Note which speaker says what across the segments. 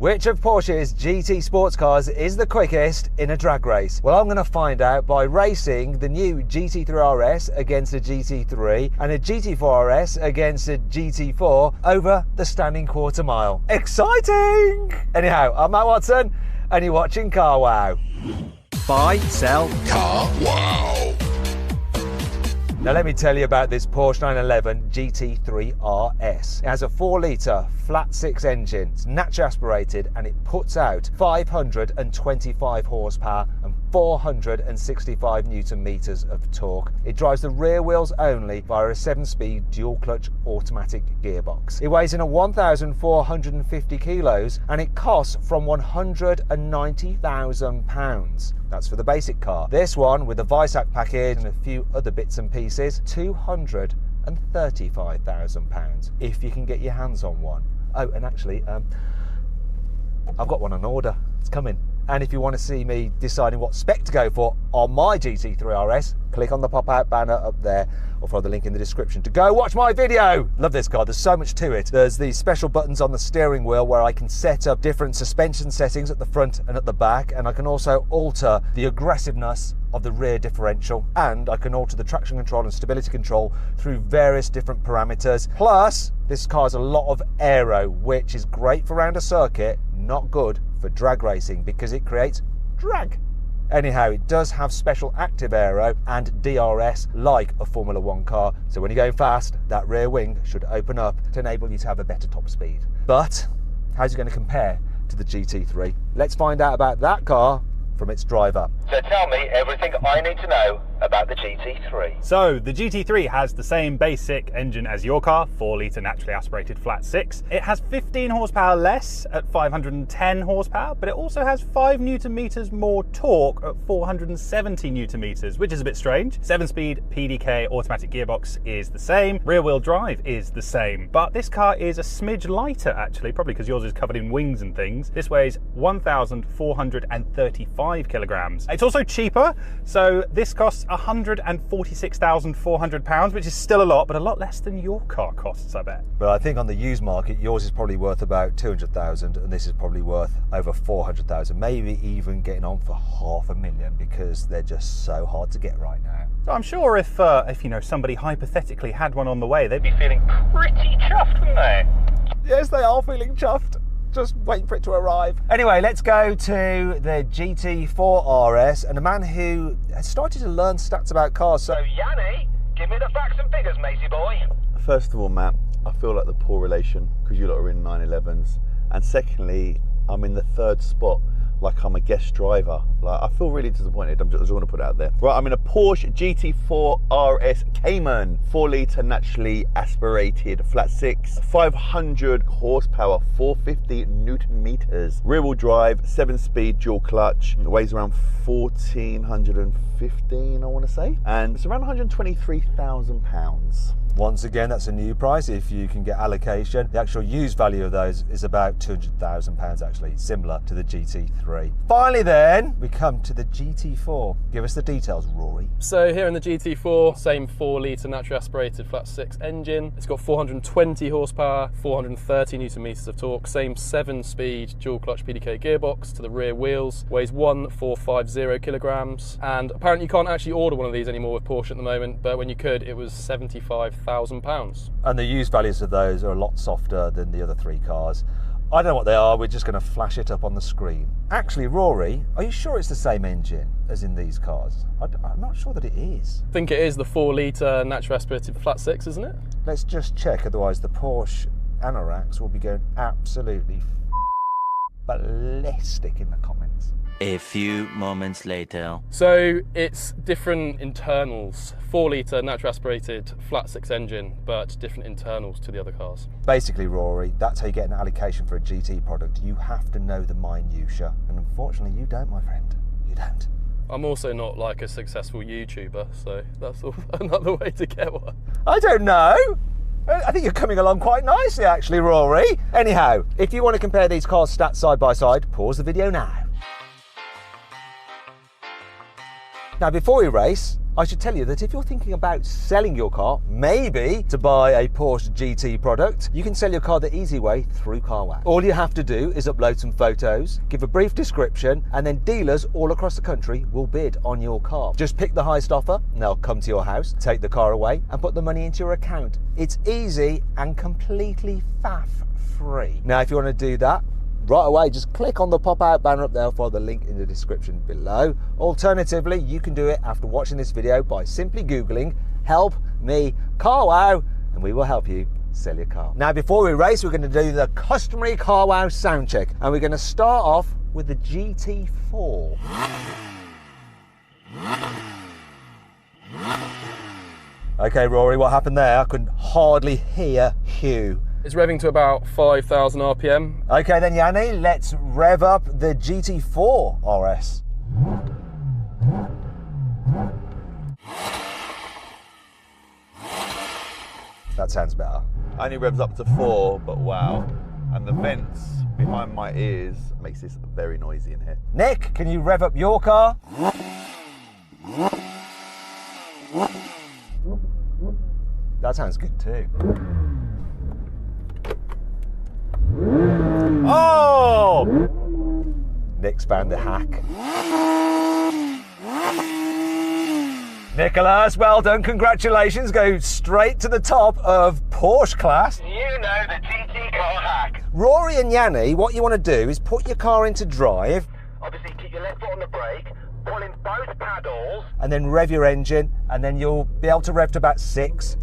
Speaker 1: Which of Porsche's GT sports cars is the quickest in a drag race? Well, I'm going to find out by racing the new GT3 RS against a GT3 and a GT4 RS against a GT4 over the standing quarter mile. Exciting! Anyhow, I'm Matt Watson and you're watching carwow. Buy, sell, carwow. Now let me tell you about this Porsche 911 GT3 RS. It has a 4-litre flat 6 engine. It's naturally aspirated and it puts out 525 horsepower and 465 newton meters of torque. It drives the rear wheels only via a 7-speed dual clutch automatic gearbox. It weighs in at 1,450 kilos and it costs from £190,000. That's for the basic car. This one, with the Visac package and a few other bits and pieces, £235,000 if you can get your hands on one. Oh, and actually, I've got one on order. It's coming. And if you want to see me deciding what spec to go for on my GT3 RS, click on the pop-out banner up there or follow the link in the description to go watch my video. Love this car, there's so much to it. There's these special buttons on the steering wheel where I can set up different suspension settings at the front and at the back, and I can also alter the aggressiveness of the rear differential, and I can alter the traction control and stability control through various different parameters. Plus, this car has a lot of aero, which is great for around a circuit, not good for drag racing because it creates drag. Anyhow, it does have special active aero and DRS like a Formula 1 car, so when you're going fast, that rear wing should open up to enable you to have a better top speed. But how's it going to compare to the GT3? Let's find out about that car from its driver. So tell me everything I need to know about the GT3.
Speaker 2: So the GT3 has the same basic engine as your car, 4-litre naturally aspirated flat 6. It has 15 horsepower less at 510 horsepower, but it also has 5 newton meters more torque at 470 newton meters, which is a bit strange. 7-speed PDK automatic gearbox is the same. Rear wheel drive is the same, but this car is a smidge lighter actually, probably because yours is covered in wings and things. This weighs 1,435 kilograms. It's also cheaper, so this costs £146,400, which is still a lot, but a lot less than your car costs, I bet.
Speaker 1: But I think on the used market, yours is probably worth about 200,000 and this is probably worth over 400,000, maybe even getting on for $500,000 because they're just so hard to get right now.
Speaker 2: So I'm sure if you know, somebody hypothetically had one on the way, they'd be feeling pretty chuffed, wouldn't they?
Speaker 1: Yes, they are feeling chuffed. Just waiting for it to arrive. Anyway, let's go to the GT4 RS and a man who has started to learn stats about cars. So Yanni, give me the facts and figures, matey boy.
Speaker 3: First of all, Matt, I feel like the poor relation because you lot are in 911s. And secondly, I'm in the 3rd spot, like I'm a guest driver. Like, I feel really disappointed. I just want to put it out there. Right, I'm in a Porsche GT4 RS Cayman, 4-litre naturally aspirated flat 6, 500 horsepower, 450 newton meters, rear wheel drive, 7-speed dual clutch. It weighs around 1,415, I want to say, and it's around £123,000.
Speaker 1: Once again, that's a new price if you can get allocation. The actual used value of those is about £200,000 actually, similar to the GT3. Finally then, we come to the GT4. Give us the details, Rory.
Speaker 4: So here in the GT4, same 4-litre naturally aspirated flat 6 engine. It's got 420 horsepower, 430 newton meters of torque, same 7-speed dual clutch PDK gearbox to the rear wheels, weighs 1,450 kilograms, and apparently you can't actually order one of these anymore with Porsche at the moment, but when you could, it was £75,000.
Speaker 1: And the used values of those are a lot softer than the other 3 cars. I don't know what they are, we're just going to flash it up on the screen. Actually, Rory, are you sure it's the same engine as in these cars? I'm not sure that it is.
Speaker 4: I think it is the 4-litre naturally aspirated flat 6, isn't it?
Speaker 1: Let's just check, otherwise the Porsche anoraks will be going absolutely ballistic in the comments.
Speaker 5: A few moments later.
Speaker 4: So it's different internals, 4-litre naturally aspirated flat 6 engine, but different internals to the other cars.
Speaker 1: Basically, Rory, that's how you get an allocation for a GT product. You have to know the minutiae, and unfortunately you don't, my friend. You don't.
Speaker 4: I'm also not like a successful YouTuber, so that's another way to get one.
Speaker 1: I don't know. I think you're coming along quite nicely actually, Rory. Anyhow, if you want to compare these cars' stats side by side, pause the video now. Now, before we race, I should tell you that if you're thinking about selling your car, maybe to buy a Porsche GT product, you can sell your car the easy way through carwow. All you have to do is upload some photos, give a brief description, and then dealers all across the country will bid on your car. Just pick the highest offer, and they'll come to your house, take the car away, and put the money into your account. It's easy and completely faff free. Now, if you want to do that, right away, just click on the pop-out banner up there or follow the link in the description below. Alternatively, you can do it after watching this video by simply Googling "Help Me CarWow" and we will help you sell your car. Now, before we race, we're going to do the customary CarWow sound check, and we're going to start off with the GT4. Okay, Rory, what happened there? I could hardly hear Hugh.
Speaker 4: It's revving to about 5,000 RPM.
Speaker 1: Okay then, Yanni, let's rev up the GT4 RS. That sounds better.
Speaker 3: Only revs up to 4, but wow. And the vents behind my ears makes this very noisy in here.
Speaker 1: Nick, can you rev up your car? That sounds good too. Oh! Nick's found the hack. Nicholas, well done, congratulations. Go straight to the top of Porsche class.
Speaker 6: You know the GT car hack.
Speaker 1: Rory and Yanni, what you want to do is put your car into drive.
Speaker 6: Obviously, keep your left foot on the brake, pull in both paddles.
Speaker 1: And then rev your engine, and then you'll be able to rev to about 6.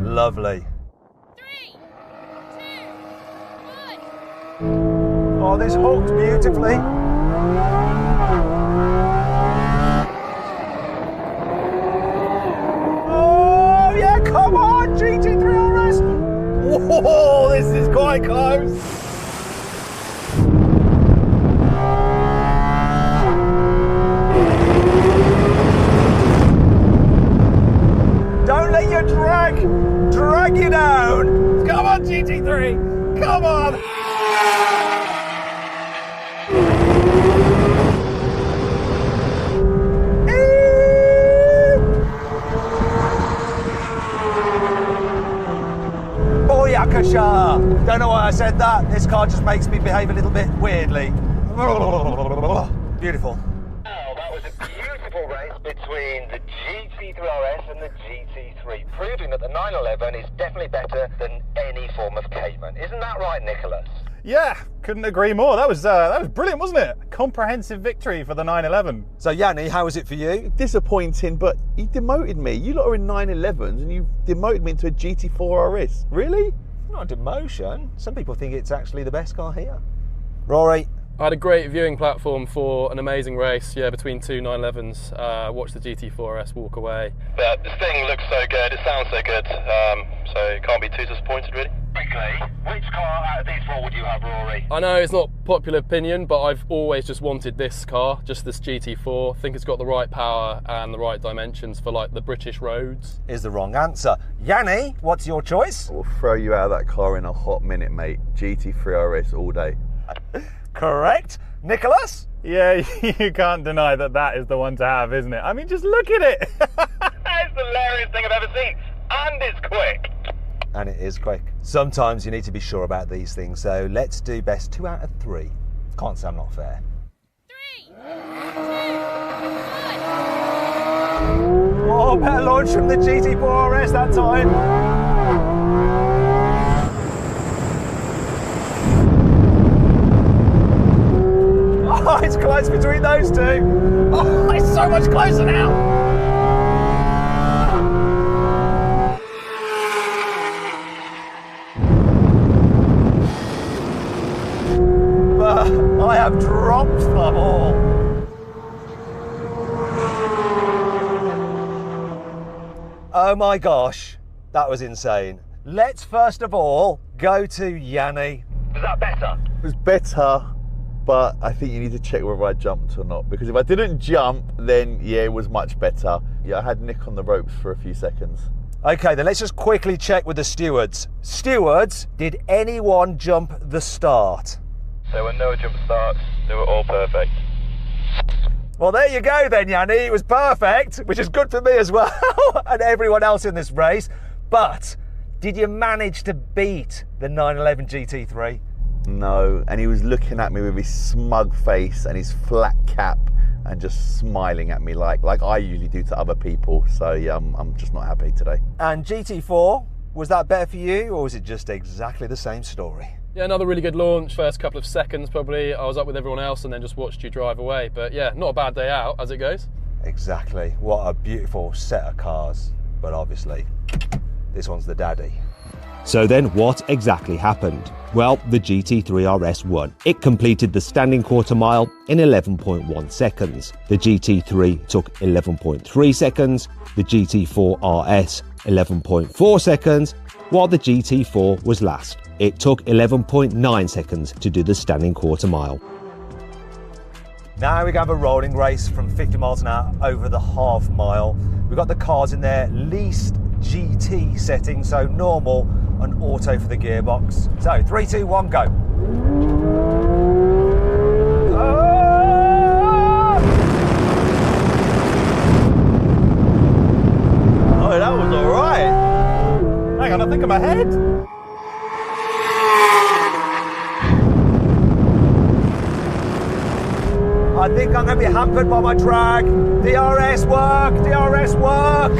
Speaker 1: Lovely.
Speaker 7: 3, 2, 1.
Speaker 1: Oh, this hooked beautifully. Oh, yeah, come on, GT3 RS. Whoa, this is quite close. Don't let your drag you down. Come on, GT3, come on. Booyakasha. Don't know why I said that. This car just makes me behave a little bit weirdly. Beautiful.
Speaker 6: Oh, that was a beautiful race between the GT3 RS and the GT3, proving that the 911 is definitely better than any form of Cayman. Isn't that right, Nicholas?
Speaker 2: Yeah, couldn't agree more. That was brilliant, wasn't it? Comprehensive victory for the 911.
Speaker 1: So Yanni, how was it for you?
Speaker 3: Disappointing, but you demoted me. You lot are in 911s and you demoted me into a GT4 RS. Really?
Speaker 1: Not a demotion. Some people think it's actually the best car here. Rory?
Speaker 4: I had a great viewing platform for an amazing race, yeah, between two 911s. Watched the GT4 RS walk away.
Speaker 6: Yeah, this thing looks so good, it sounds so good, so you can't be too disappointed, really. Quickly, which car out of these four would you have, Rory?
Speaker 4: I know it's not popular opinion, but I've always just wanted this car, just this GT4. I think it's got the right power and the right dimensions for like the British roads.
Speaker 1: Is the wrong answer. Yanni, what's your choice?
Speaker 3: I will throw you out of that car in a hot minute, mate. GT3 RS all day.
Speaker 1: Correct. Nicholas?
Speaker 2: Yeah, you can't deny that is the one to have, isn't it? I mean, just look at it.
Speaker 6: That's the hilarious thing I've ever seen, and it's quick.
Speaker 1: And it is quick. Sometimes you need to be sure about these things, so let's do best 2 out of 3. Can't say I'm not fair.
Speaker 7: 3, 2, 1.
Speaker 1: Oh, better launch from the GT4 RS that time. Oh, it's close between those two. Oh, it's so much closer now. But I have dropped the ball. Oh my gosh, that was insane. Let's first of all go to Yanni.
Speaker 6: Was that better?
Speaker 3: It was better, but I think you need to check whether I jumped or not, because if I didn't jump, then yeah, it was much better. Yeah, I had Nick on the ropes for a few seconds.
Speaker 1: Okay, then let's just quickly check with the stewards. Stewards, did anyone jump the start?
Speaker 6: There were no jump starts. They were all perfect.
Speaker 1: Well, there you go then, Yanni. It was perfect, which is good for me as well, and everyone else in this race. But did you manage to beat the 911 GT3?
Speaker 3: No, and he was looking at me with his smug face and his flat cap and just smiling at me like I usually do to other people. So yeah, I'm just not happy today.
Speaker 1: And GT4, was that better for you, or was it just exactly the same story?
Speaker 4: Yeah, another really good launch. First couple of seconds probably, I was up with everyone else and then just watched you drive away. But yeah, not a bad day out as it goes.
Speaker 1: Exactly. What a beautiful set of cars. But obviously, this one's the daddy.
Speaker 8: So then what exactly happened? Well, the GT3 RS won. It completed the standing quarter mile in 11.1 seconds. The GT3 took 11.3 seconds, the GT4 RS 11.4 seconds, while the GT4 was last. It took 11.9 seconds to do the standing quarter mile.
Speaker 1: Now we have a rolling race from 50 miles an hour over the half mile. We've got the cars in their least GT setting, so normal and auto for the gearbox. So 3, 2, 1, go.
Speaker 3: Oh, that was all right.
Speaker 2: Hang on, I think I'm ahead.
Speaker 1: I think I'm going to be hampered by my drag. DRS work, DRS work.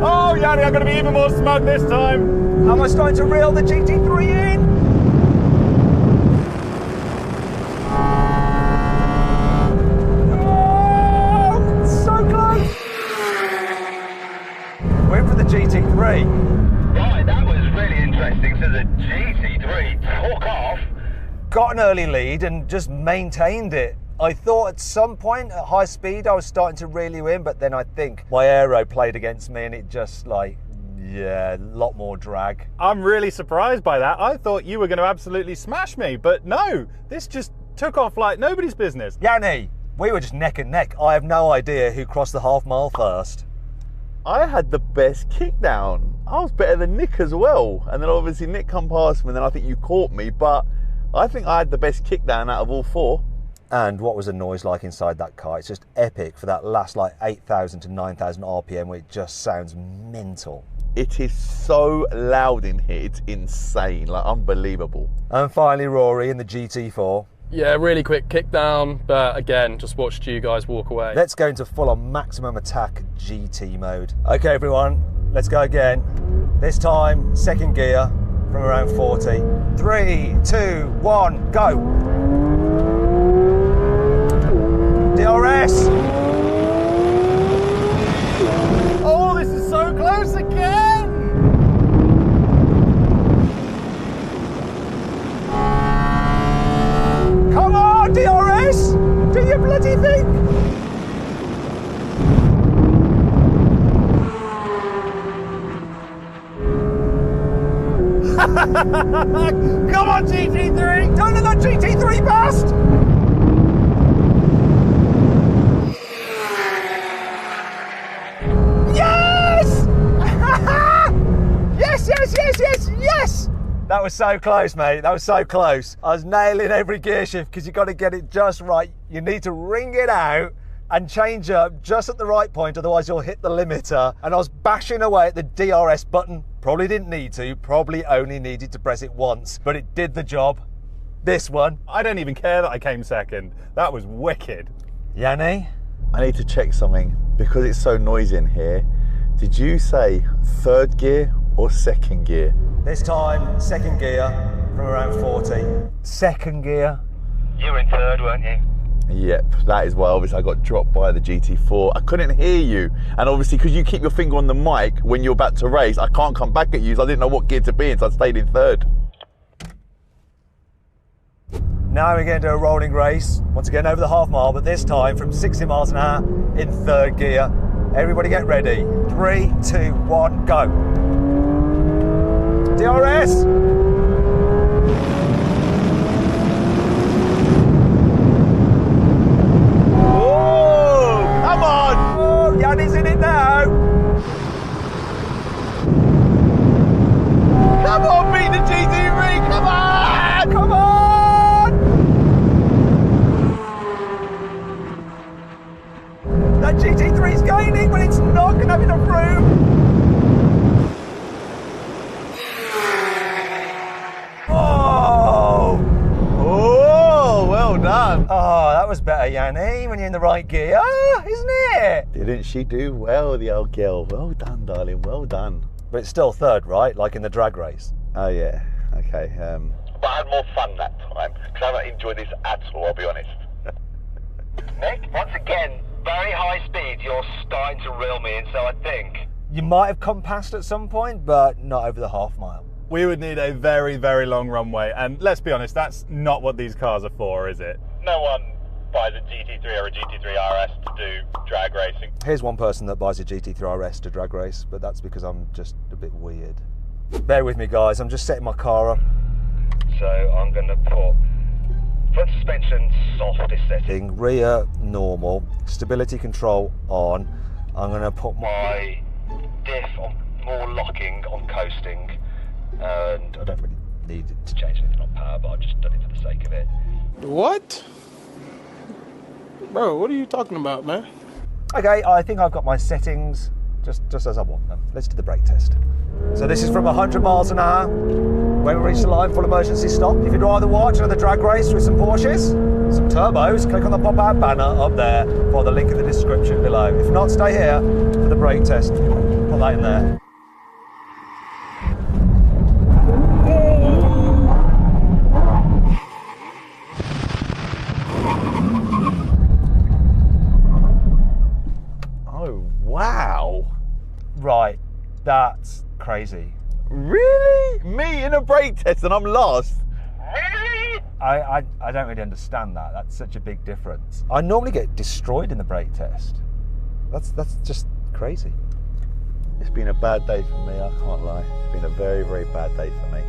Speaker 2: Oh, Yanni, I'm going to be even more smug this time.
Speaker 1: Am I starting to reel the GT3 in? Oh, so close. We're in for the GT3.
Speaker 6: Right, that was really interesting. So the GT3 took off.
Speaker 1: Got an early lead and just maintained it. I thought at some point at high speed I was starting to reel you in, but then I think my aero played against me and it just yeah, a lot more drag.
Speaker 2: I'm really surprised by that. I thought you were going to absolutely smash me, but no, this just took off like nobody's business.
Speaker 1: Yanni, we were just neck and neck. I have no idea who crossed the half mile first.
Speaker 3: I had the best kick down. I was better than Nick as well. And then obviously Nick come past me and then I think you caught me, but I think I had the best kick down out of all four.
Speaker 1: And what was the noise like inside that car? It's just epic for that last 8,000 to 9,000 RPM where it just sounds mental.
Speaker 3: It is so loud in here, it's insane, unbelievable.
Speaker 1: And finally Rory in the GT4.
Speaker 4: Yeah, really quick kick down, but again, just watched you guys walk away.
Speaker 1: Let's go into full on maximum attack GT mode. Okay everyone, let's go again. This time, second gear from around 40. 3, 2, 1, go. DRS!
Speaker 2: Oh, this is so close again!
Speaker 1: Come on, DRS! Do your bloody thing!
Speaker 2: Come on, GT3!
Speaker 1: Don't let that GT3 past! Yes! That was so close, mate. That was so close. I was nailing every gear shift because you've got to get it just right. You need to ring it out and change up just at the right point, otherwise you'll hit the limiter. And I was bashing away at the DRS button. Probably didn't need to, probably only needed to press it once, but it did the job. This one.
Speaker 2: I don't even care that I came second. That was wicked.
Speaker 1: Yanni?
Speaker 3: I need to check something because it's so noisy in here. Did you say third gear or second gear?
Speaker 1: This time, second gear from around 40. Second gear.
Speaker 6: You were in third, weren't you?
Speaker 3: Yep, that is why obviously I got dropped by the GT4. I couldn't hear you. And obviously because you keep your finger on the mic when you're about to race, I can't come back at you, so I didn't know what gear to be in, so I stayed in third.
Speaker 1: Now we're going to do a rolling race, once again over the half mile, but this time from 60 miles an hour in third gear. Everybody get ready. 3, 2, 1, go. DRS.
Speaker 3: Oh, come on!
Speaker 1: Oh, Yanni's in it now.
Speaker 3: Come on, beat the GT3! Come on!
Speaker 1: Come on! That GT3's gaining, but it's not going to have enough room. Oh!
Speaker 3: Oh, well done.
Speaker 1: Oh, that was better, Yanni, when you're in the right gear, isn't it?
Speaker 3: Didn't she do well, the old girl? Well done, darling, well done.
Speaker 1: But it's still third, right? Like in the drag race.
Speaker 3: Oh, yeah, okay.
Speaker 6: But I had more fun that time, because I haven't enjoyed this at all, I'll be honest. Nick, once again, very high speed, you're starting to reel me in, so I think.
Speaker 1: You might have come past at some point, but not over the half mile.
Speaker 2: We would need a very, very long runway, and let's be honest, that's not what these cars are for, is it?
Speaker 6: No one buys a GT3 or a GT3 RS to do drag racing.
Speaker 1: Here's one person that buys a GT3 RS to drag race, but that's because I'm just a bit weird. Bear with me, guys, I'm just setting my car up.
Speaker 6: So I'm going to put front suspension softest setting.
Speaker 1: Rear normal, stability control on. I'm going to put
Speaker 6: My diff on more locking on coasting, and
Speaker 1: I don't really need it
Speaker 6: to change anything on power, but I've just done it for the sake of it.
Speaker 9: What? Bro, what are you talking about, man?
Speaker 1: Okay, I think I've got my settings just as I want them. Let's do the brake test. So this is from 100 miles an hour. When we reach the line, full emergency stop. If you'd rather watch another drag race with some Porsches, some turbos, click on the pop-out banner up there or the link in the description below. If not, stay here for the brake test. Put that in there.
Speaker 3: Oh, wow.
Speaker 1: Right, that's crazy.
Speaker 3: Really? Me in a brake test and I'm lost?
Speaker 6: Really?
Speaker 1: I don't really understand that. That's such a big difference. I normally get destroyed in the brake test. That's just crazy.
Speaker 3: It's been a bad day for me, I can't lie. It's been a very, very bad day for me.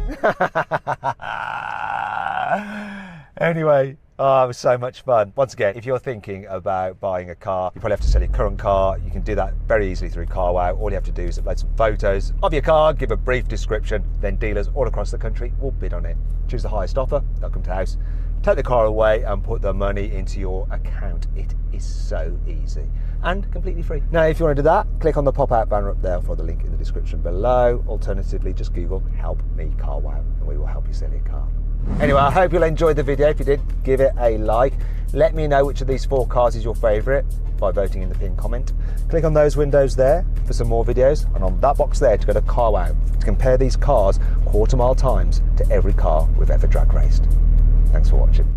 Speaker 1: Anyway, it was so much fun. Once again, if you're thinking about buying a car, you probably have to sell your current car. You can do that very easily through carwow. All you have to do is upload some photos of your car, give a brief description, then dealers all across the country will bid on it. Choose the highest offer, they'll come to the house, take the car away and put the money into your account. It is so easy and completely free. Now, if you want to do that, click on the pop-out banner up there for the link in the description below. Alternatively, just Google "Help Me Carwow" and we will help you sell your car. Anyway, I hope you'll enjoy the video. If you did, give it a like. Let me know which of these 4 cars is your favourite by voting in the pinned comment. Click on those windows there for some more videos, and on that box there to go to carwow to compare these cars quarter mile times to every car we've ever drag raced. Thanks for watching.